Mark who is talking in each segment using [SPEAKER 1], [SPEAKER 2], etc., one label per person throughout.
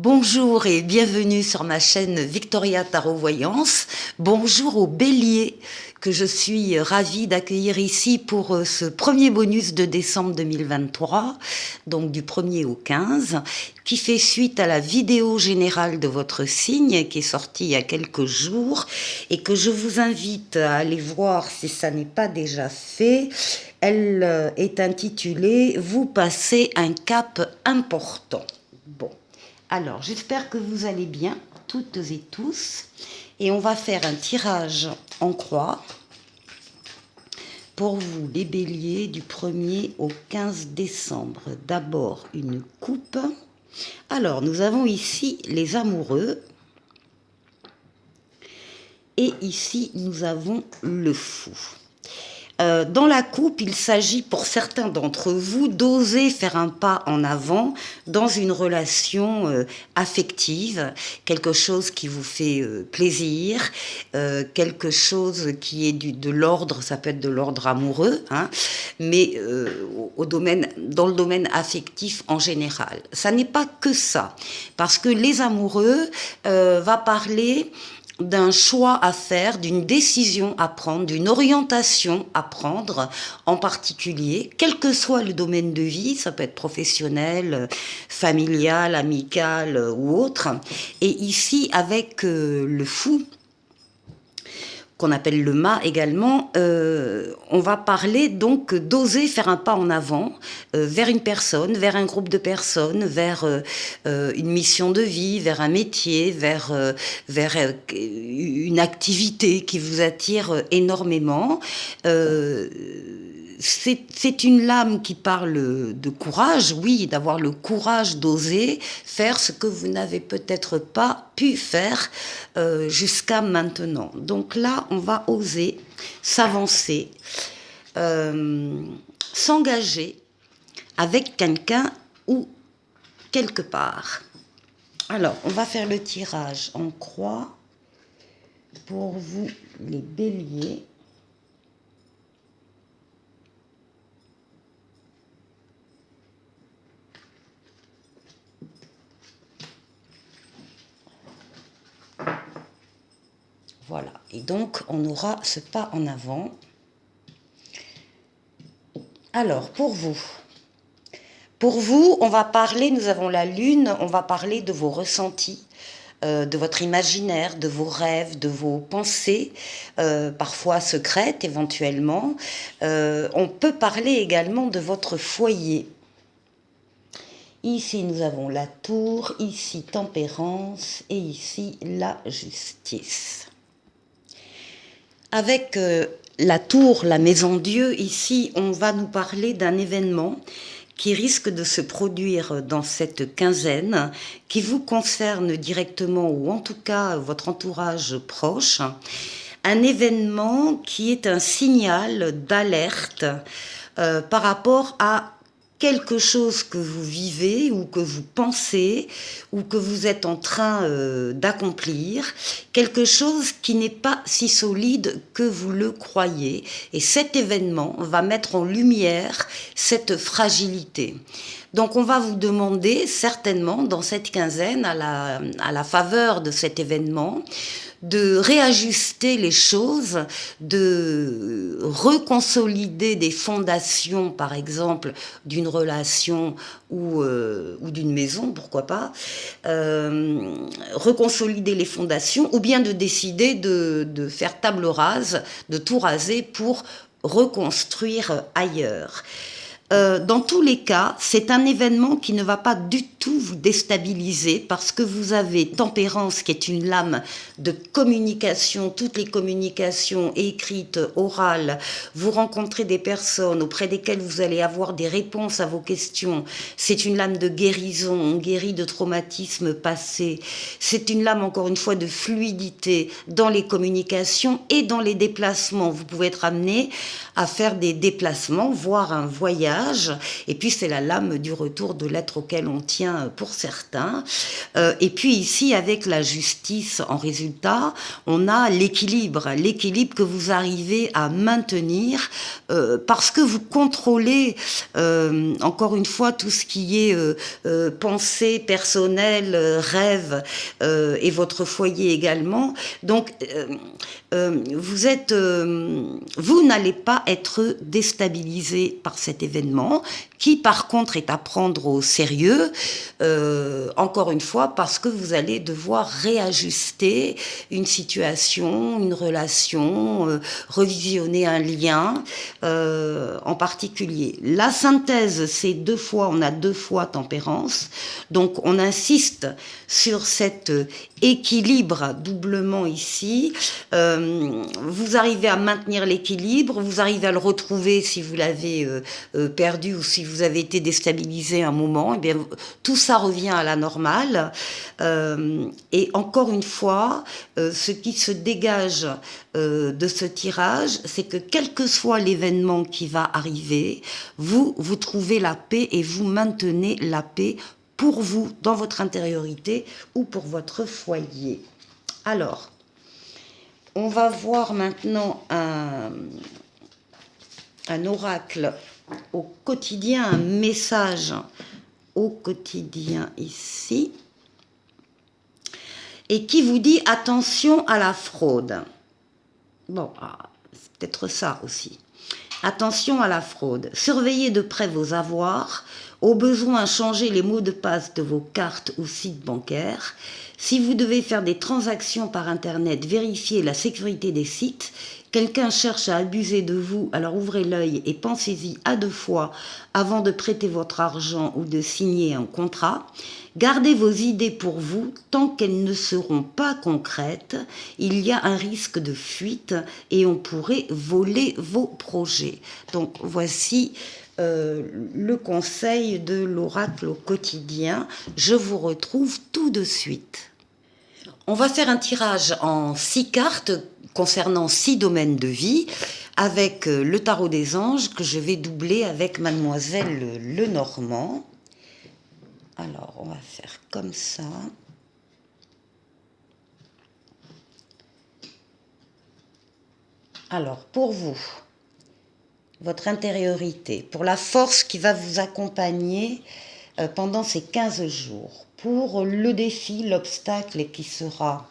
[SPEAKER 1] Bonjour et bienvenue sur ma chaîne Victoria Tarot Voyance. Bonjour aux béliers que je suis ravie d'accueillir ici pour ce premier bonus de décembre 2023, donc du 1er au 15, qui fait suite à la vidéo générale de votre signe qui est sortie il y a quelques jours et que je vous invite à aller voir si ça n'est pas déjà fait. Elle est intitulée « Vous passez un cap important ». Bon. Alors, j'espère que vous allez bien, toutes et tous. Et on va faire un tirage en croix pour vous, les béliers, du 1er au 15 décembre. D'abord, une coupe. Alors, nous avons ici les amoureux. Et ici, nous avons le fou. Dans la coupe, il s'agit pour certains d'entre vous d'oser faire un pas en avant dans une relation affective, quelque chose qui vous fait plaisir, quelque chose qui est de l'ordre, ça peut être de l'ordre amoureux, hein, mais dans le domaine affectif en général. Ça n'est pas que ça, parce que les amoureux va parler d'un choix à faire, d'une décision à prendre, d'une orientation à prendre en particulier, quel que soit le domaine de vie, ça peut être professionnel, familial, amical ou autre. Et ici, avec le fou, qu'on appelle le mât également, on va parler donc d'oser faire un pas en avant vers une personne, vers un groupe de personnes, vers une mission de vie, vers un métier, vers une activité qui vous attire énormément. C'est une lame qui parle de courage, oui, d'avoir le courage d'oser faire ce que vous n'avez peut-être pas pu faire jusqu'à maintenant. Donc là, on va oser s'avancer, s'engager avec quelqu'un ou quelque part. Alors, on va faire le tirage en croix pour vous, les béliers. Voilà, et donc on aura ce pas en avant. Alors, pour vous, on va parler, nous avons la lune, on va parler de vos ressentis, de votre imaginaire, de vos rêves, de vos pensées, parfois secrètes éventuellement. On peut parler également de votre foyer. Ici, nous avons la tour, ici, tempérance, et ici, la justice. Avec la tour, la maison Dieu, ici, on va nous parler d'un événement qui risque de se produire dans cette quinzaine, qui vous concerne directement, ou en tout cas votre entourage proche. Un événement qui est un signal d'alerte par rapport à quelque chose que vous vivez ou que vous pensez ou que vous êtes en train d'accomplir, quelque chose qui n'est pas si solide que vous le croyez. Et cet événement va mettre en lumière cette fragilité. Donc on va vous demander certainement dans cette quinzaine, à la faveur de cet événement, de réajuster les choses, de reconsolider des fondations, par exemple, d'une relation ou d'une maison, pourquoi pas, reconsolider les fondations, ou bien de décider de faire table rase, de tout raser pour reconstruire ailleurs. Dans tous les cas, c'est un événement qui ne va pas du tout vous déstabiliser parce que vous avez Tempérance qui est une lame de communication, toutes les communications écrites, orales, vous rencontrez des personnes auprès desquelles vous allez avoir des réponses à vos questions. C'est une lame de guérison, on guérit de traumatismes passés. C'est une lame, encore une fois, de fluidité dans les communications et dans les déplacements. Vous pouvez être amené à faire des déplacements, voire un voyage dégage. Et puis c'est la lame du retour de l'être auquel on tient pour certains. Et puis ici, avec la justice en résultat, on a l'équilibre que vous arrivez à maintenir parce que vous contrôlez encore une fois tout ce qui est pensée personnelle, rêve et votre foyer également. Donc vous n'allez pas être déstabilisé par cet événement qui par contre est à prendre au sérieux, encore une fois parce que vous allez devoir réajuster une situation, une relation, revisionner un lien en particulier. La synthèse, c'est on a 2 fois tempérance, donc on insiste sur cet équilibre doublement ici. Vous arrivez à maintenir l'équilibre, vous arrivez à le retrouver si vous l'avez perdu ou si vous avez été déstabilisé un moment, et bien tout ça revient à la normale. Et encore une fois, ce qui se dégage de ce tirage, c'est que quel que soit l'événement qui va arriver, vous trouvez la paix et vous maintenez la paix pour vous, dans votre intériorité ou pour votre foyer. Alors, on va voir maintenant un oracle au quotidien, un message au quotidien ici, et qui vous dit attention à la fraude. Bon, c'est peut-être ça aussi. Attention à la fraude. Surveillez de près vos avoirs. Au besoin, changez les mots de passe de vos cartes ou sites bancaires. Si vous devez faire des transactions par Internet, vérifiez la sécurité des sites. Quelqu'un cherche à abuser de vous, alors ouvrez l'œil et pensez-y à 2 fois avant de prêter votre argent ou de signer un contrat. Gardez vos idées pour vous, tant qu'elles ne seront pas concrètes, il y a un risque de fuite et on pourrait voler vos projets. Donc voici le conseil de l'oracle au quotidien. Je vous retrouve tout de suite. On va faire un tirage en 6 cartes concernant 6 domaines de vie avec le tarot des anges que je vais doubler avec Mademoiselle Lenormand. Alors, on va faire comme ça. Alors, pour vous, votre intériorité, pour la force qui va vous accompagner pendant ces 15 jours, pour le défi, l'obstacle qui sera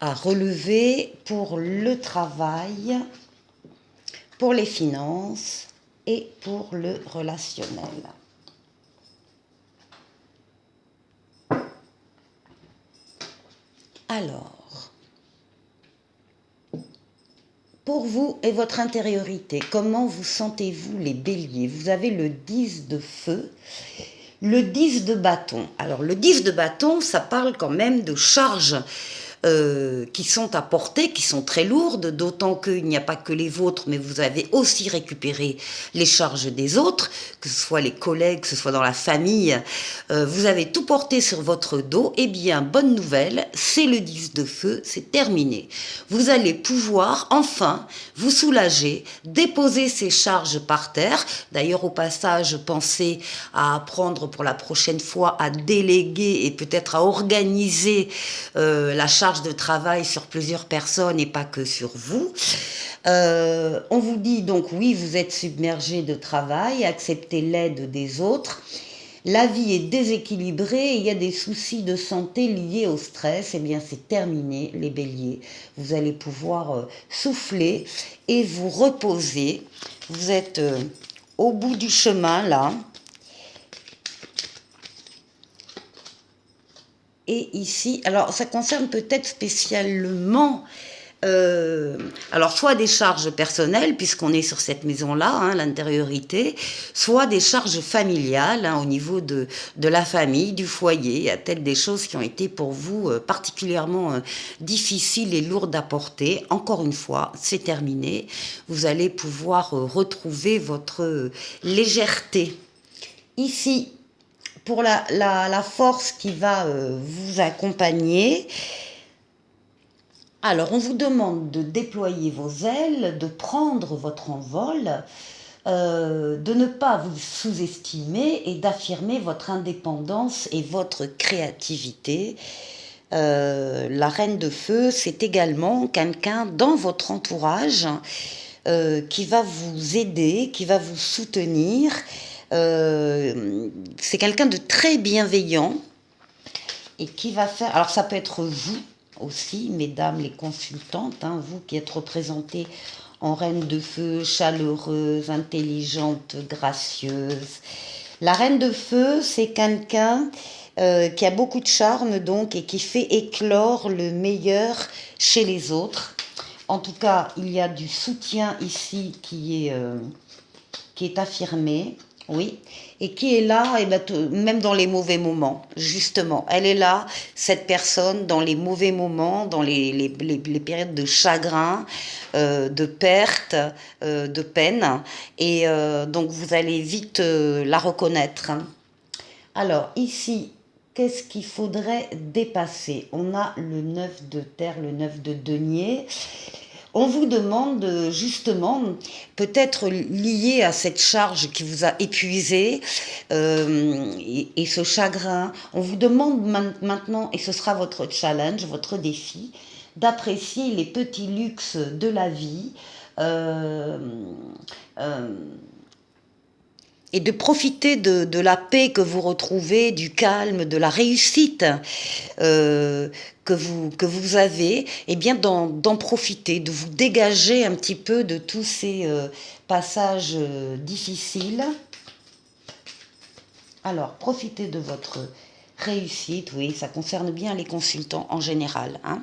[SPEAKER 1] à relever, pour le travail, pour les finances et pour le relationnel. Alors, pour vous et votre intériorité, comment vous sentez-vous les béliers? Vous avez le 10 de feu, le 10 de bâton. Alors le 10 de bâton, ça parle quand même de charges qui sont à porter, qui sont très lourdes, d'autant qu'il n'y a pas que les vôtres, mais vous avez aussi récupéré les charges des autres, que ce soit les collègues, que ce soit dans la famille, vous avez tout porté sur votre dos. Eh bien, bonne nouvelle, c'est le 10 de feu, c'est terminé. Vous allez pouvoir enfin vous soulager, déposer ces charges par terre. D'ailleurs, au passage, pensez à apprendre pour la prochaine fois à déléguer et peut-être à organiser la charge de travail sur plusieurs personnes et pas que sur vous. On vous dit donc oui, vous êtes submergé de travail, acceptez l'aide des autres. La vie est déséquilibrée et il y a des soucis de santé liés au stress. Eh bien, c'est terminé, les béliers. Vous allez pouvoir souffler et vous reposer. Vous êtes au bout du chemin, là. Et ici, alors ça concerne peut-être spécialement, alors soit des charges personnelles, puisqu'on est sur cette maison-là, hein, l'intériorité, soit des charges familiales, hein, au niveau de la famille, du foyer. Il y a peut-être des choses qui ont été pour vous particulièrement difficiles et lourdes à porter. Encore une fois, c'est terminé. Vous allez pouvoir retrouver votre légèreté. Ici, pour la force qui va vous accompagner, alors on vous demande de déployer vos ailes, de prendre votre envol, de ne pas vous sous-estimer et d'affirmer votre indépendance et votre créativité. La reine de feu, c'est également quelqu'un dans votre entourage qui va vous aider, qui va vous soutenir. C'est quelqu'un de très bienveillant et qui va faire... Alors ça peut être vous aussi, mesdames les consultantes, hein, vous qui êtes représentées en reine de feu, chaleureuse, intelligente, gracieuse. La reine de feu, c'est quelqu'un qui a beaucoup de charme donc et qui fait éclore le meilleur chez les autres. En tout cas, il y a du soutien ici qui est affirmé, oui, et qui est là, et ben, même dans les mauvais moments, justement. Elle est là, cette personne, dans les mauvais moments, dans les périodes de chagrin, de perte, de peine, et donc vous allez vite la reconnaître. Alors, ici, qu'est-ce qu'il faudrait dépasser? On a le 9 de terre, le 9 de denier. On vous demande justement, peut-être lié à cette charge qui vous a épuisé et ce chagrin, on vous demande maintenant, et ce sera votre challenge, votre défi, d'apprécier les petits luxes de la vie. Euh, euh, et de profiter de la paix que vous retrouvez, du calme, de la réussite euh, que vous avez, et bien d'en profiter, de vous dégager un petit peu de tous ces passages difficiles. Alors, profitez de votre réussite, oui, ça concerne bien les consultants en général, hein.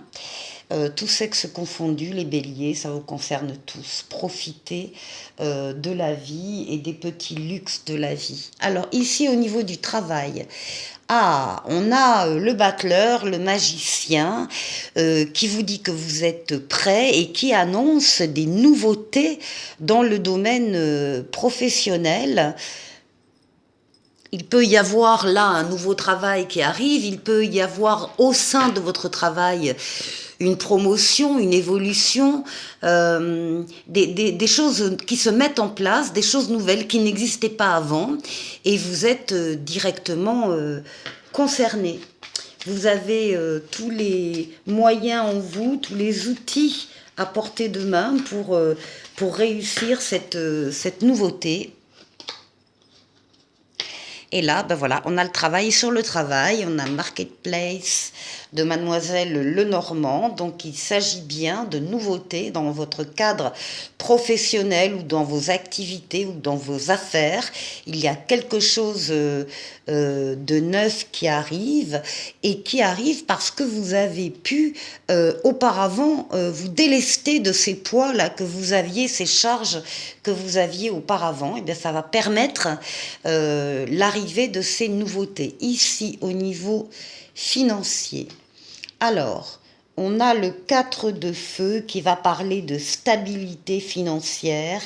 [SPEAKER 1] Tous sexes confondus, les béliers, ça vous concerne tous. Profitez de la vie et des petits luxes de la vie. Alors ici au niveau du travail, on a le battleur, le magicien, qui vous dit que vous êtes prêt et qui annonce des nouveautés dans le domaine professionnel. Il peut y avoir là un nouveau travail qui arrive, il peut y avoir au sein de votre travail une promotion, une évolution, des choses qui se mettent en place, des choses nouvelles qui n'existaient pas avant, et vous êtes directement concerné. Vous avez tous les moyens en vous, tous les outils à portée de main pour réussir cette nouveauté. Et là, ben voilà, on a le travail sur le travail, on a Marketplace de Mademoiselle Lenormand. Donc il s'agit bien de nouveautés dans votre cadre professionnel ou dans vos activités ou dans vos affaires. Il y a quelque chose de neuf qui arrive et qui arrive parce que vous avez pu auparavant vous délester de ces poids-là que vous aviez, ces charges que vous aviez auparavant. Et bien ça va permettre l'arrivée de ces nouveautés. Ici, au niveau financier. Alors, on a le 4 de feu qui va parler de stabilité financière,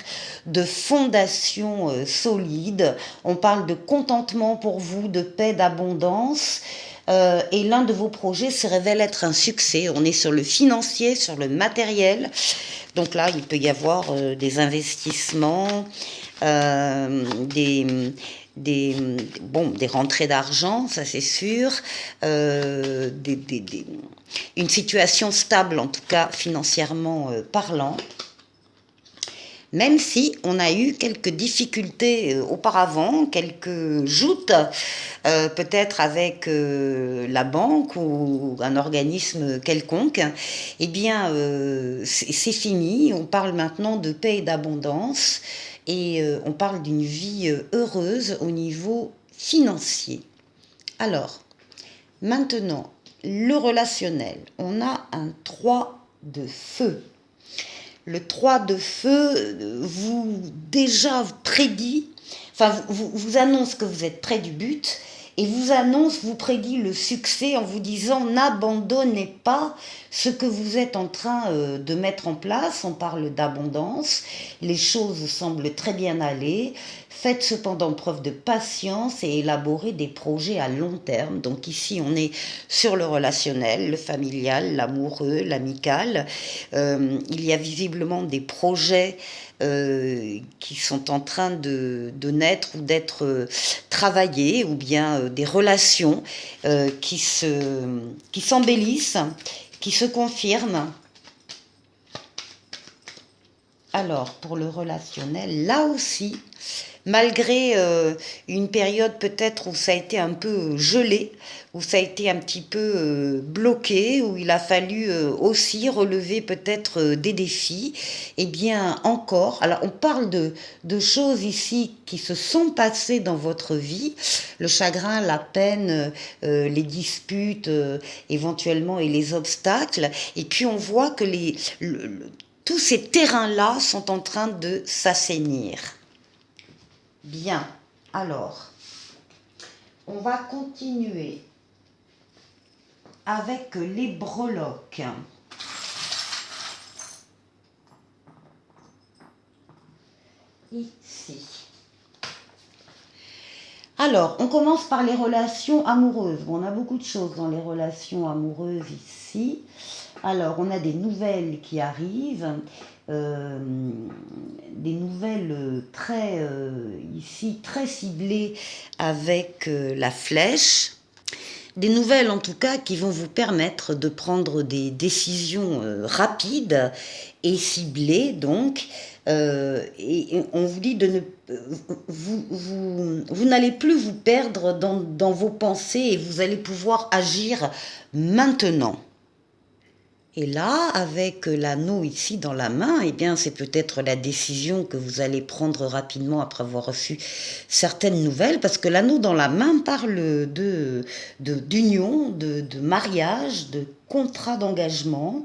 [SPEAKER 1] de fondation solide. On parle de contentement pour vous, de paix, d'abondance. Et l'un de vos projets se révèle être un succès. On est sur le financier, sur le matériel. Donc là, il peut y avoir des investissements, des rentrées d'argent, ça c'est sûr, une situation stable en tout cas financièrement parlant. Même si on a eu quelques difficultés auparavant, quelques joutes, peut-être avec la banque ou un organisme quelconque, eh bien c'est fini, on parle maintenant de paix et d'abondance et on parle d'une vie heureuse au niveau financier. Alors, maintenant, le relationnel, on a un 3 de feu. Le 3 de feu vous déjà prédit, enfin vous annonce que vous êtes près du but et vous prédit le succès en vous disant n'abandonnez pas ce que vous êtes en train de mettre en place. On parle d'abondance, les choses semblent très bien aller. Faites cependant preuve de patience et élaborez des projets à long terme. Donc ici, on est sur le relationnel, le familial, l'amoureux, l'amical. Il y a visiblement des projets qui sont en train de naître ou d'être travaillées, ou bien des relations qui s'embellissent, qui se confirment. Alors, pour le relationnel, là aussi, malgré une période peut-être où ça a été un peu gelé, où ça a été un petit peu bloqué, où il a fallu aussi relever peut-être des défis, eh bien encore, alors on parle de choses ici qui se sont passées dans votre vie, le chagrin, la peine, les disputes éventuellement et les obstacles, et puis on voit que tous ces terrains-là sont en train de s'assainir. Bien, alors, on va continuer avec les breloques. Ici. Alors, on commence par les relations amoureuses. Bon, on a beaucoup de choses dans les relations amoureuses ici. Alors, on a des nouvelles qui arrivent, des nouvelles ici très ciblées avec la flèche. Des nouvelles en tout cas qui vont vous permettre de prendre des décisions rapides et ciblées donc. Et on vous dit de ne vous n'allez plus vous perdre dans vos pensées et vous allez pouvoir agir maintenant. Et là, avec l'anneau ici dans la main, eh bien, c'est peut-être la décision que vous allez prendre rapidement après avoir reçu certaines nouvelles, parce que l'anneau dans la main parle d'union, de mariage, de contrat d'engagement,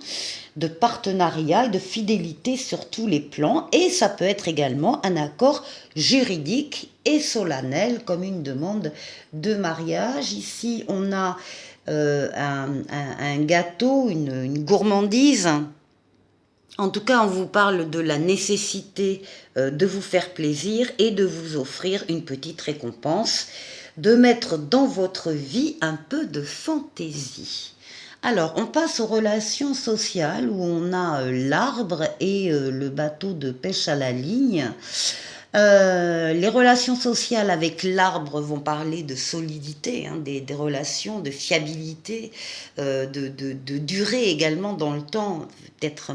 [SPEAKER 1] de partenariat et de fidélité sur tous les plans. Et ça peut être également un accord juridique et solennel, comme une demande de mariage. Ici, on a un gâteau, une gourmandise. En tout cas, on vous parle de la nécessité de vous faire plaisir et de vous offrir une petite récompense, de mettre dans votre vie un peu de fantaisie. Alors, on passe aux relations sociales où on a l'arbre et le bateau de pêche à la ligne. Les relations sociales avec l'arbre vont parler de solidité, hein, des relations, de fiabilité, de durée également dans le temps. Peut-être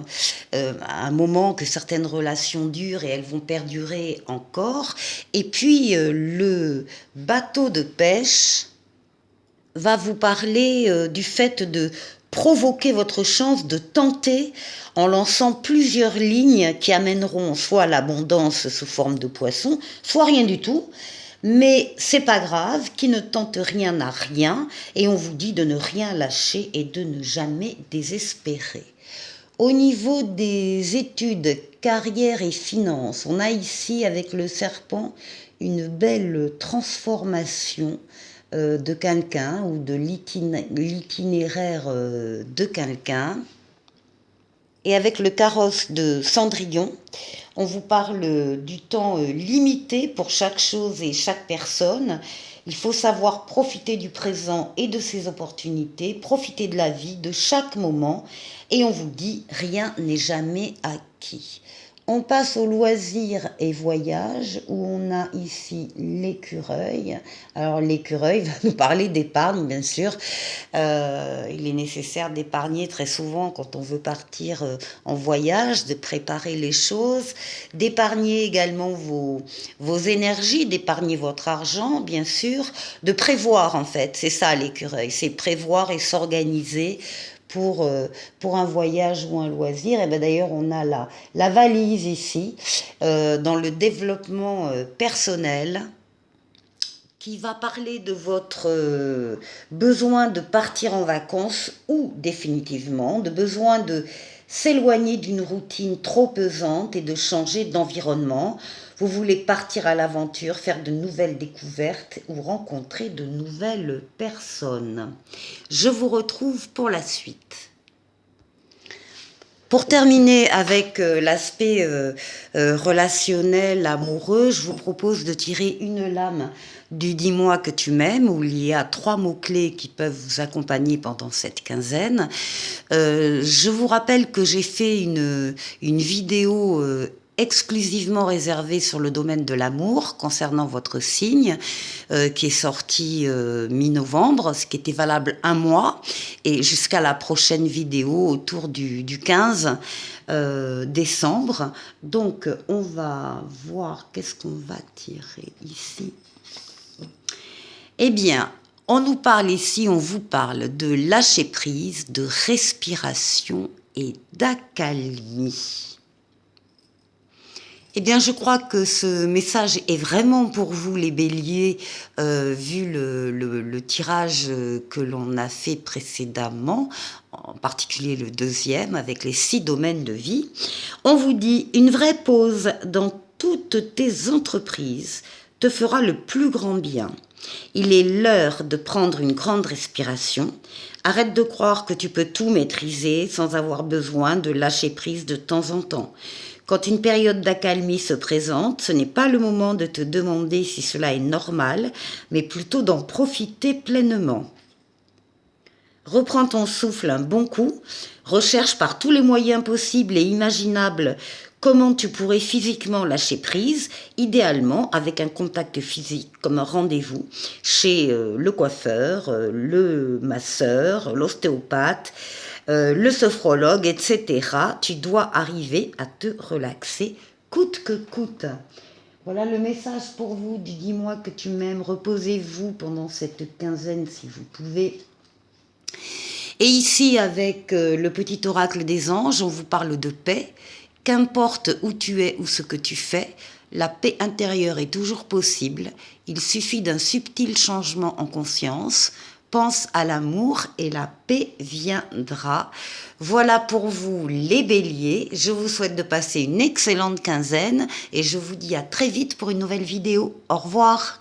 [SPEAKER 1] à un moment que certaines relations durent et elles vont perdurer encore. Et puis le bateau de pêche va vous parler du fait de provoquer votre chance de tenter en lançant plusieurs lignes qui amèneront soit l'abondance sous forme de poisson, soit rien du tout. Mais c'est pas grave, qui ne tente rien n'a rien, et on vous dit de ne rien lâcher et de ne jamais désespérer. Au niveau des études, carrière et finances, on a ici avec le serpent une belle transformation de quelqu'un ou de l'itinéraire de quelqu'un. Et avec le carrosse de Cendrillon, on vous parle du temps limité pour chaque chose et chaque personne. Il faut savoir profiter du présent et de ses opportunités, profiter de la vie, de chaque moment. Et on vous dit, rien n'est jamais acquis. On passe aux loisirs et voyages où on a ici l'écureuil. Alors l'écureuil va nous parler d'épargne, bien sûr. Il est nécessaire d'épargner très souvent quand on veut partir en voyage, de préparer les choses, d'épargner également vos énergies, d'épargner votre argent, bien sûr, de prévoir en fait. C'est ça l'écureuil, c'est prévoir et s'organiser pour un voyage ou un loisir. Et bien d'ailleurs, on a la valise ici, dans le développement personnel, qui va parler de votre besoin de partir en vacances ou définitivement, de besoin de s'éloigner d'une routine trop pesante et de changer d'environnement. Vous voulez partir à l'aventure, faire de nouvelles découvertes ou rencontrer de nouvelles personnes. Je vous retrouve pour la suite. Pour terminer avec l'aspect relationnel, amoureux, je vous propose de tirer une lame du Dis-moi que tu m'aimes, où il y a 3 mots-clés qui peuvent vous accompagner pendant cette quinzaine. Je vous rappelle que j'ai fait une vidéo exclusivement réservé sur le domaine de l'amour concernant votre signe, qui est sorti mi-novembre, ce qui était valable 1 mois, et jusqu'à la prochaine vidéo autour du 15 décembre. Donc on va voir qu'est-ce qu'on va tirer ici. Eh bien, on nous parle ici, on vous parle de lâcher prise, de respiration et d'accalmie. Eh bien, je crois que ce message est vraiment pour vous, les béliers, vu le tirage que l'on a fait précédemment, en particulier le deuxième, avec les 6 domaines de vie. On vous dit, une vraie pause dans toutes tes entreprises te fera le plus grand bien. Il est l'heure de prendre une grande respiration. Arrête de croire que tu peux tout maîtriser sans avoir besoin de lâcher prise de temps en temps. Quand une période d'accalmie se présente, ce n'est pas le moment de te demander si cela est normal, mais plutôt d'en profiter pleinement. Reprends ton souffle un bon coup, recherche par tous les moyens possibles et imaginables comment tu pourrais physiquement lâcher prise, idéalement avec un contact physique comme un rendez-vous chez le coiffeur, le masseur, l'ostéopathe, le sophrologue, etc. Tu dois arriver à te relaxer coûte que coûte. Voilà le message pour vous. Dis-moi que tu m'aimes. Reposez-vous pendant cette quinzaine si vous pouvez. Et ici, avec le petit oracle des anges, on vous parle de paix. Qu'importe où tu es ou ce que tu fais, la paix intérieure est toujours possible. Il suffit d'un subtil changement en conscience. Pense à l'amour et la paix viendra. Voilà pour vous les béliers. Je vous souhaite de passer une excellente quinzaine et je vous dis à très vite pour une nouvelle vidéo. Au revoir.